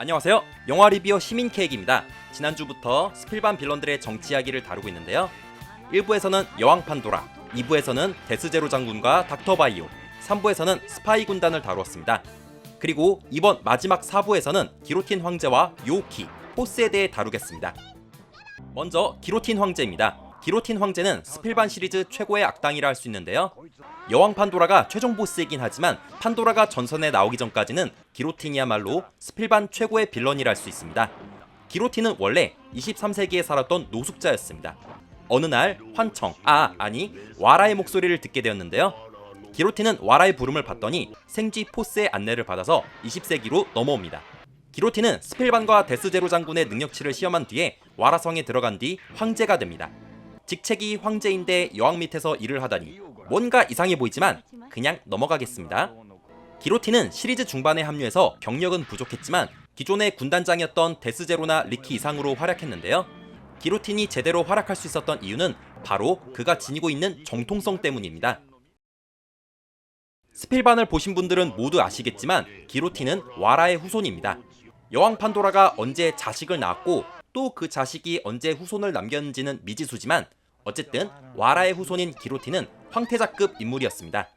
안녕하세요. 영화 리뷰어 시민케이크입니다. 지난주부터 스필반 빌런들의 정치 이야기를 다루고 있는데요. 1부에서는 여왕 판도라, 2부에서는 데스제로 장군과 닥터 바이오, 3부에서는 스파이 군단을 다루었습니다. 그리고 이번 마지막 4부에서는 기로틴 황제와 요키, 포스에 대해 다루겠습니다. 먼저 기로틴 황제입니다. 기로틴 황제는 스필반 시리즈 최고의 악당이라 할 수 있는데요. 여왕 판도라가 최종 보스이긴 하지만 판도라가 전선에 나오기 전까지는 기로틴이야말로 스필반 최고의 빌런이라 할 수 있습니다. 기로틴은 원래 23세기에 살았던 노숙자였습니다. 어느 날 와라의 목소리를 듣게 되었는데요. 기로틴은 와라의 부름을 받더니 생쥐 포스의 안내를 받아서 20세기로 넘어옵니다. 기로틴은 스필반과 데스제로 장군의 능력치를 시험한 뒤에 와라성에 들어간 뒤 황제가 됩니다. 직책이 황제인데 여왕 밑에서 일을 하다니 뭔가 이상해 보이지만 그냥 넘어가겠습니다. 기로틴은 시리즈 중반에 합류해서 병력은 부족했지만 기존의 군단장이었던 데스제로나 리키 이상으로 활약했는데요. 기로틴이 제대로 활약할 수 있었던 이유는 바로 그가 지니고 있는 정통성 때문입니다. 스필반을 보신 분들은 모두 아시겠지만 기로틴은 와라의 후손입니다. 여왕 판도라가 언제 자식을 낳았고 또 그 자식이 언제 후손을 남겼는지는 미지수지만 어쨌든 와라의 후손인 기로틴은 황태자급 인물이었습니다.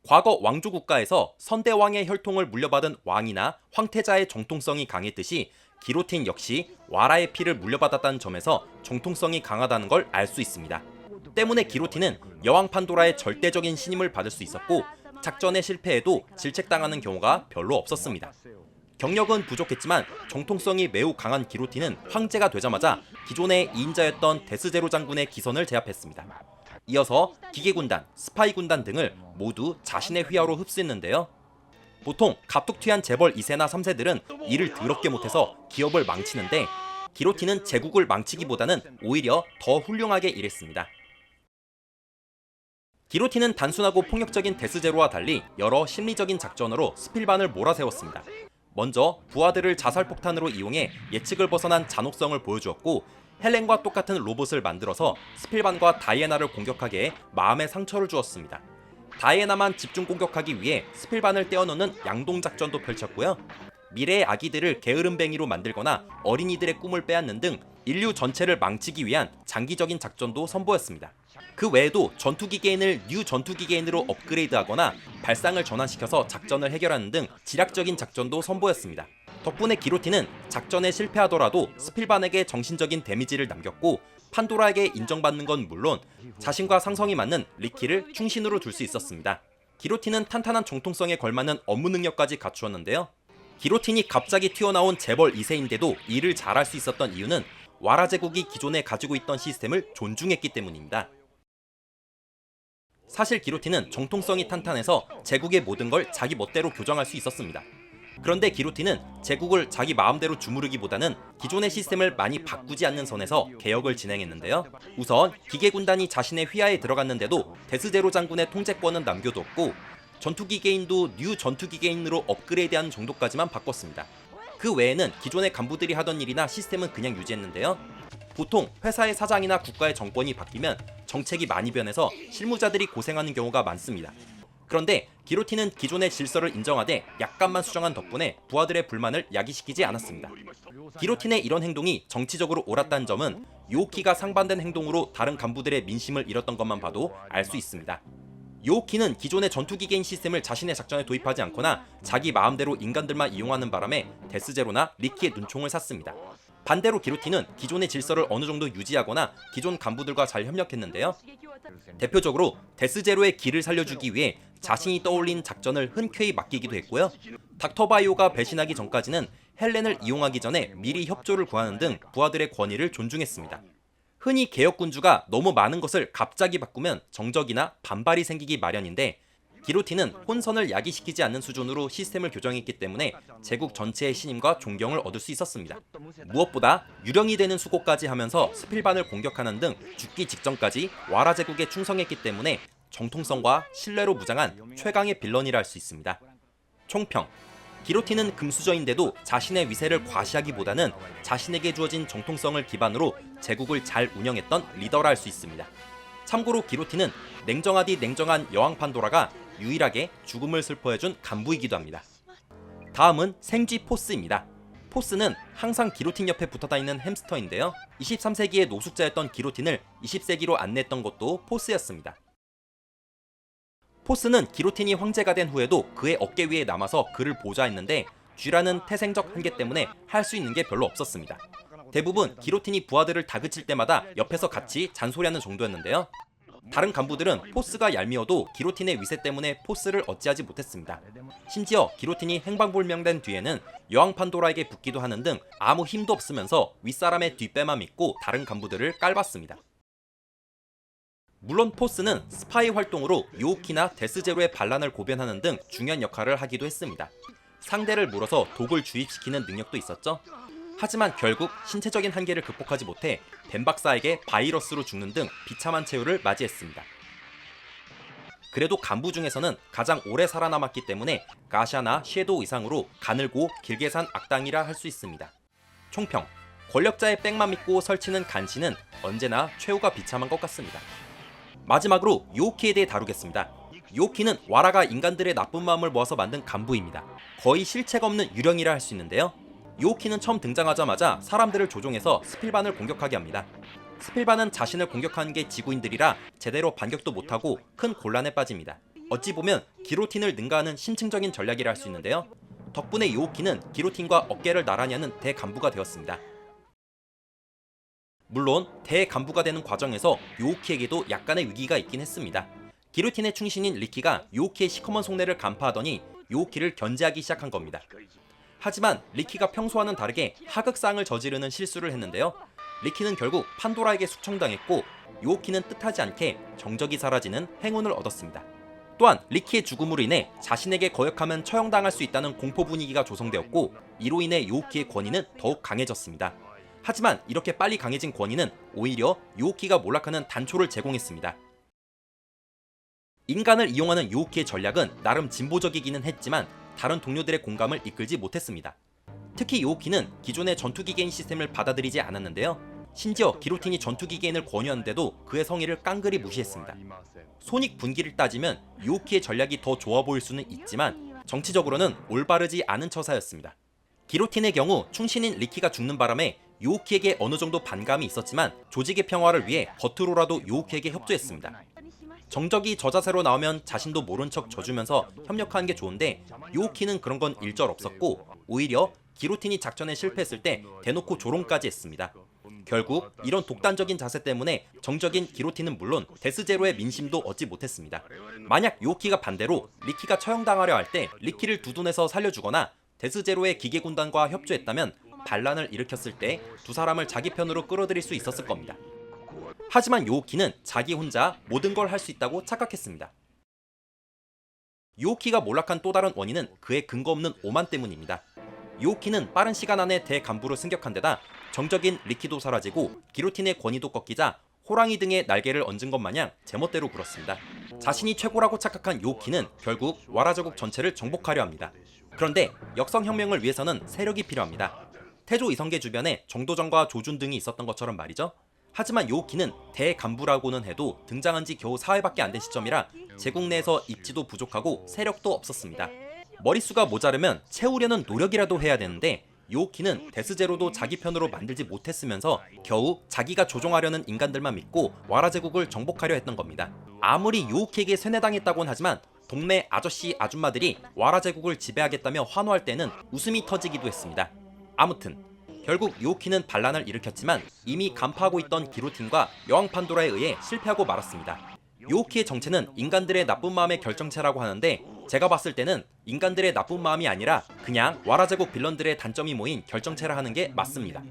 과거 왕조 국가에서 선대왕의 혈통을 물려받은 왕이나 황태자의 정통성이 강했듯이 기로틴 역시 와라의 피를 물려받았다는 점에서 정통성이 강하다는 걸 알 수 있습니다. 때문에 기로틴은 여왕 판도라의 절대적인 신임을 받을 수 있었고 작전에 실패해도 질책당하는 경우가 별로 없었습니다. 경력은 부족했지만 정통성이 매우 강한 기로틴은 황제가 되자마자 기존의 2인자였던 데스제로 장군의 기선을 제압했습니다. 이어서 기계군단, 스파이군단 등을 모두 자신의 휘하로 흡수했는데요. 보통 갑툭튀한 재벌 2세나 3세들은 일을 더럽게 못해서 기업을 망치는데 기로틴은 제국을 망치기보다는 오히려 더 훌륭하게 일했습니다. 기로틴은 단순하고 폭력적인 데스제로와 달리 여러 심리적인 작전으로 스필반을 몰아세웠습니다. 먼저 부하들을 자살폭탄으로 이용해 예측을 벗어난 잔혹성을 보여주었고 헬렌과 똑같은 로봇을 만들어서 스필반과 다이애나를 공격하게 해 마음의 상처를 주었습니다. 다이애나만 집중 공격하기 위해 스필반을 떼어놓는 양동작전도 펼쳤고요. 미래의 아기들을 게으름뱅이로 만들거나 어린이들의 꿈을 빼앗는 등 인류 전체를 망치기 위한 장기적인 작전도 선보였습니다. 그 외에도 전투기계인을 뉴 전투기계인으로 업그레이드하거나 발상을 전환시켜서 작전을 해결하는 등 지략적인 작전도 선보였습니다. 덕분에 기로틴은 작전에 실패하더라도 스필반에게 정신적인 데미지를 남겼고 판도라에게 인정받는 건 물론 자신과 상성이 맞는 리키를 충신으로 둘 수 있었습니다. 기로틴은 탄탄한 정통성에 걸맞는 업무 능력까지 갖추었는데요. 기로틴이 갑자기 튀어나온 재벌 2세인데도 일을 잘할 수 있었던 이유는 와라 제국이 기존에 가지고 있던 시스템을 존중했기 때문입니다. 사실 기로틴은 정통성이 탄탄해서 제국의 모든 걸 자기 멋대로 교정할 수 있었습니다. 그런데 기로틴은 제국을 자기 마음대로 주무르기보다는 기존의 시스템을 많이 바꾸지 않는 선에서 개혁을 진행했는데요. 우선 기계군단이 자신의 휘하에 들어갔는데도 데스제로 장군의 통제권은 남겨뒀고 전투기계인도 뉴 전투기계인으로 업그레이드하는 정도까지만 바꿨습니다. 그 외에는 기존의 간부들이 하던 일이나 시스템은 그냥 유지했는데요. 보통 회사의 사장이나 국가의 정권이 바뀌면 정책이 많이 변해서 실무자들이 고생하는 경우가 많습니다. 그런데 기로틴은 기존의 질서를 인정하되 약간만 수정한 덕분에 부하들의 불만을 야기시키지 않았습니다. 기로틴의 이런 행동이 정치적으로 옳았다는 점은 요키가 상반된 행동으로 다른 간부들의 민심을 잃었던 것만 봐도 알 수 있습니다. 요키는 기존의 전투기계인 시스템을 자신의 작전에 도입하지 않거나 자기 마음대로 인간들만 이용하는 바람에 데스제로나 리키의 눈총을 샀습니다. 반대로 기로틴은 기존의 질서를 어느 정도 유지하거나 기존 간부들과 잘 협력했는데요. 대표적으로 데스제로의 길을 살려주기 위해 자신이 떠올린 작전을 흔쾌히 맡기기도 했고요. 닥터 바이오가 배신하기 전까지는 헬렌을 이용하기 전에 미리 협조를 구하는 등 부하들의 권위를 존중했습니다. 흔히 개혁군주가 너무 많은 것을 갑자기 바꾸면 정적이나 반발이 생기기 마련인데 기로틴은 혼선을 야기시키지 않는 수준으로 시스템을 교정했기 때문에 제국 전체의 신임과 존경을 얻을 수 있었습니다. 무엇보다 유령이 되는 수고까지 하면서 스필반을 공격하는 등 죽기 직전까지 와라 제국에 충성했기 때문에 정통성과 신뢰로 무장한 최강의 빌런이라 할 수 있습니다. 총평. 기로틴은 금수저인데도 자신의 위세를 과시하기보다는 자신에게 주어진 정통성을 기반으로 제국을 잘 운영했던 리더라 할 수 있습니다. 참고로 기로틴은 냉정하디 냉정한 여왕 판도라가 유일하게 죽음을 슬퍼해준 간부이기도 합니다. 다음은 생쥐 포스입니다. 포스는 항상 기로틴 옆에 붙어다니는 햄스터인데요. 23세기의 노숙자였던 기로틴을 20세기로 안내했던 것도 포스였습니다. 포스는 기로틴이 황제가 된 후에도 그의 어깨 위에 남아서 그를 보좌했는데 쥐라는 태생적 한계 때문에 할 수 있는 게 별로 없었습니다. 대부분 기로틴이 부하들을 다그칠 때마다 옆에서 같이 잔소리하는 정도였는데요. 다른 간부들은 포스가 얄미워도 기로틴의 위세 때문에 포스를 어찌하지 못했습니다. 심지어 기로틴이 행방불명된 뒤에는 여왕 판도라에게 붙기도 하는 등 아무 힘도 없으면서 윗사람의 뒷배만 믿고 다른 간부들을 깔봤습니다. 물론 포스는 스파이 활동으로 요우키나 데스제로의 반란을 고변하는 등 중요한 역할을 하기도 했습니다. 상대를 물어서 독을 주입시키는 능력도 있었죠. 하지만 결국 신체적인 한계를 극복하지 못해 벤 박사에게 바이러스로 죽는 등 비참한 최후를 맞이했습니다. 그래도 간부 중에서는 가장 오래 살아남았기 때문에 가샤나 섀도우 이상으로 가늘고 길게 산 악당이라 할 수 있습니다. 총평, 권력자의 백만 믿고 설치는 간신은 언제나 최후가 비참한 것 같습니다. 마지막으로 요우키에 대해 다루겠습니다. 요우키는 와라가 인간들의 나쁜 마음을 모아서 만든 간부입니다. 거의 실체가 없는 유령이라 할 수 있는데요. 요우키는 처음 등장하자마자 사람들을 조종해서 스필반을 공격하게 합니다. 스필반은 자신을 공격하는 게 지구인들이라 제대로 반격도 못하고 큰 곤란에 빠집니다. 어찌 보면 기로틴을 능가하는 심층적인 전략이라 할 수 있는데요. 덕분에 요우키는 기로틴과 어깨를 나란히 하는 대간부가 되었습니다. 물론 대간부가 되는 과정에서 요우키에게도 약간의 위기가 있긴 했습니다. 기로틴의 충신인 리키가 요우키의 시커먼 속내를 간파하더니 요우키를 견제하기 시작한 겁니다. 하지만 리키가 평소와는 다르게 하극상을 저지르는 실수를 했는데요. 리키는 결국 판도라에게 숙청당했고 요우키는 뜻하지 않게 정적이 사라지는 행운을 얻었습니다. 또한 리키의 죽음으로 인해 자신에게 거역하면 처형당할 수 있다는 공포 분위기가 조성되었고 이로 인해 요우키의 권위는 더욱 강해졌습니다. 하지만 이렇게 빨리 강해진 권위는 오히려 요우키가 몰락하는 단초를 제공했습니다. 인간을 이용하는 요우키의 전략은 나름 진보적이기는 했지만 다른 동료들의 공감을 이끌지 못했습니다. 특히 요우키는 기존의 전투기계인 시스템을 받아들이지 않았는데요. 심지어 기로틴이 전투기계인을 권유하는데도 그의 성의를 깡그리 무시했습니다. 손익 분기를 따지면 요우키의 전략이 더 좋아 보일 수는 있지만 정치적으로는 올바르지 않은 처사였습니다. 기로틴의 경우 충신인 리키가 죽는 바람에 요우키에게 어느 정도 반감이 있었지만 조직의 평화를 위해 겉으로라도 요우키에게 협조했습니다. 정적이 저자세로 나오면 자신도 모른 척 져주면서 협력하는 게 좋은데 요우키는 그런 건 일절 없었고 오히려 기로틴이 작전에 실패했을 때 대놓고 조롱까지 했습니다. 결국 이런 독단적인 자세 때문에 정적인 기로틴은 물론 데스제로의 민심도 얻지 못했습니다. 만약 요우키가 반대로 리키가 처형당하려 할 때 리키를 두둔해서 살려주거나 데스제로의 기계군단과 협조했다면 반란을 일으켰을 때 두 사람을 자기 편으로 끌어들일 수 있었을 겁니다. 하지만 요우키는 자기 혼자 모든 걸 할 수 있다고 착각했습니다. 요우키가 몰락한 또 다른 원인은 그의 근거 없는 오만 때문입니다. 요우키는 빠른 시간 안에 대간부로 승격한 데다 정적인 리키도 사라지고 기로틴의 권위도 꺾이자 호랑이 등에 날개를 얹은 것 마냥 제멋대로 굴었습니다. 자신이 최고라고 착각한 요우키는 결국 와라 제국 전체를 정복하려 합니다. 그런데 역성혁명을 위해서는 세력이 필요합니다. 태조 이성계 주변에 정도전과 조준 등이 있었던 것처럼 말이죠. 하지만 요우키는 대간부라고는 해도 등장한 지 겨우 4회밖에 안 된 시점이라 제국 내에서 입지도 부족하고 세력도 없었습니다. 머릿수가 모자르면 채우려는 노력이라도 해야 되는데 요우키는 데스제로도 자기 편으로 만들지 못했으면서 겨우 자기가 조종하려는 인간들만 믿고 와라 제국을 정복하려 했던 겁니다. 아무리 요우키에게 세뇌당했다곤 하지만 동네 아저씨 아줌마들이 와라 제국을 지배하겠다며 환호할 때는 웃음이 터지기도 했습니다. 아무튼 결국 요우키는 반란을 일으켰지만 이미 간파하고 있던 기로틴과 여왕 판도라에 의해 실패하고 말았습니다. 요우키의 정체는 인간들의 나쁜 마음의 결정체라고 하는데 제가 봤을 때는 인간들의 나쁜 마음이 아니라 그냥 와라 제국 빌런들의 단점이 모인 결정체라 하는 게 맞습니다.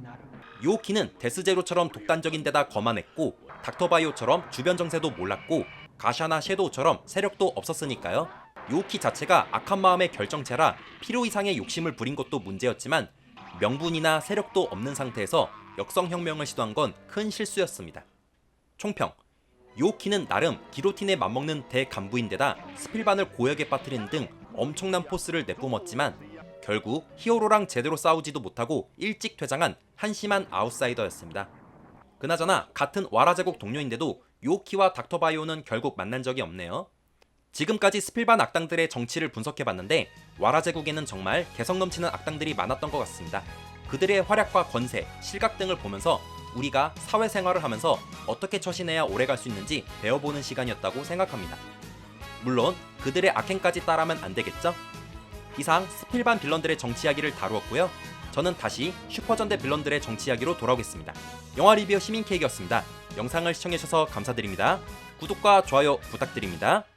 요우키는 데스제로처럼 독단적인 데다 거만했고 닥터바이오처럼 주변 정세도 몰랐고 가샤나 섀도우처럼 세력도 없었으니까요. 요우키 자체가 악한 마음의 결정체라 필요 이상의 욕심을 부린 것도 문제였지만 명분이나 세력도 없는 상태에서 역성혁명을 시도한 건 큰 실수였습니다. 총평, 요우키는 나름 기로틴에 맞먹는 대간부인데다 스필반을 고역에 빠뜨리는 등 엄청난 포스를 내뿜었지만 결국 히어로랑 제대로 싸우지도 못하고 일찍 퇴장한 한심한 아웃사이더였습니다. 그나저나 같은 와라 제국 동료인데도 요우키와 닥터바이오는 결국 만난 적이 없네요. 지금까지 스필반 악당들의 정치를 분석해봤는데 와라 제국에는 정말 개성 넘치는 악당들이 많았던 것 같습니다. 그들의 활약과 권세, 실각 등을 보면서 우리가 사회생활을 하면서 어떻게 처신해야 오래갈 수 있는지 배워보는 시간이었다고 생각합니다. 물론 그들의 악행까지 따라하면 안 되겠죠? 이상 스필반 빌런들의 정치 이야기를 다루었고요. 저는 다시 슈퍼전대 빌런들의 정치 이야기로 돌아오겠습니다. 영화 리뷰어 시민케이크였습니다. 영상을 시청해주셔서 감사드립니다. 구독과 좋아요 부탁드립니다.